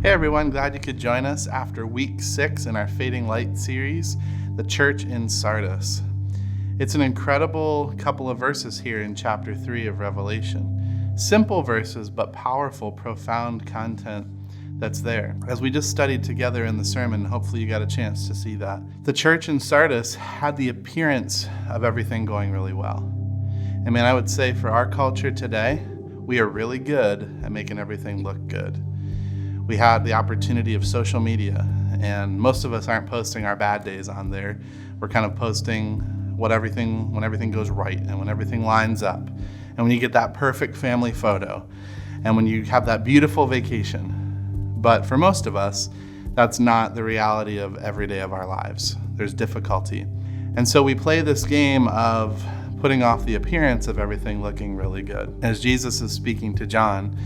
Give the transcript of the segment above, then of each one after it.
Hey everyone, glad you could join us after week 6 in our Fading Light series, The Church in Sardis. It's an incredible couple of verses here in chapter 3 of Revelation. Simple verses, but powerful, profound content that's there. As we just studied together in the sermon, hopefully you got a chance to see that. The church in Sardis had the appearance of everything going really well. I mean, I would say for our culture today, we are really good at making everything look good. We had the opportunity of social media, and most of us aren't posting our bad days on there. We're kind of posting when everything goes right and when everything lines up, and when you get that perfect family photo, and when you have that beautiful vacation. But for most of us, that's not the reality of every day of our lives. There's difficulty. And so we play this game of putting off the appearance of everything looking really good. As Jesus is speaking to John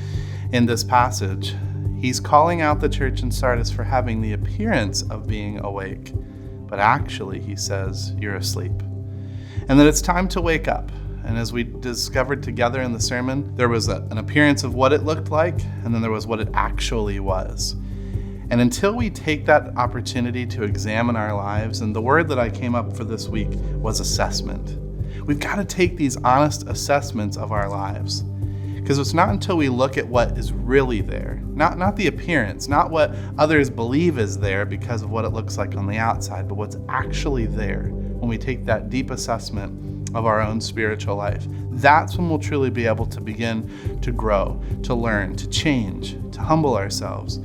in this passage, he's calling out the church in Sardis for having the appearance of being awake, but actually, he says, you're asleep. And that it's time to wake up. And as we discovered together in the sermon, there was an appearance of what it looked like, and then there was what it actually was. And until we take that opportunity to examine our lives, and the word that I came up for this week was assessment. We've got to take these honest assessments of our lives. Because it's not until we look at what is really there, not the appearance, not what others believe is there because of what it looks like on the outside, but what's actually there when we take that deep assessment of our own spiritual life. That's when we'll truly be able to begin to grow, to learn, to change, to humble ourselves.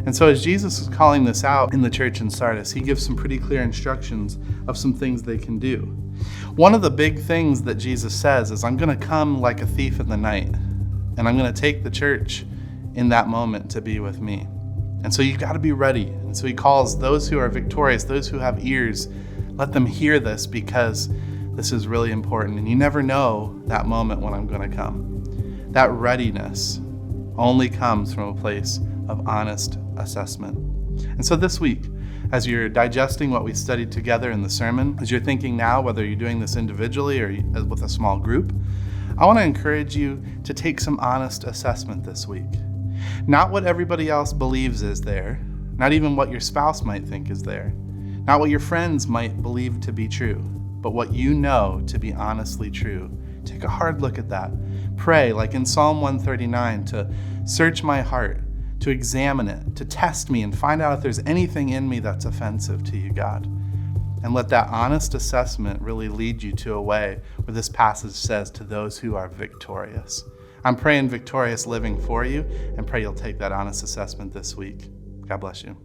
And so as Jesus is calling this out in the church in Sardis, he gives some pretty clear instructions of some things they can do. One of the big things that Jesus says is, I'm going to come like a thief in the night, and I'm going to take the church in that moment to be with me. And so you've got to be ready. And so he calls those who are victorious, those who have ears, let them hear this, because this is really important. And you never know that moment when I'm going to come. That readiness only comes from a place of honest assessment. And so this week, as you're digesting what we studied together in the sermon, as you're thinking now whether you're doing this individually or with a small group, I want to encourage you to take some honest assessment this week. Not what everybody else believes is there, not even what your spouse might think is there, not what your friends might believe to be true, but what you know to be honestly true. Take a hard look at that. Pray, like in Psalm 139, to search my heart, to examine it, to test me and find out if there's anything in me that's offensive to you, God. And let that honest assessment really lead you to a way where this passage says, to those who are victorious. I'm praying victorious living for you, and pray you'll take that honest assessment this week. God bless you.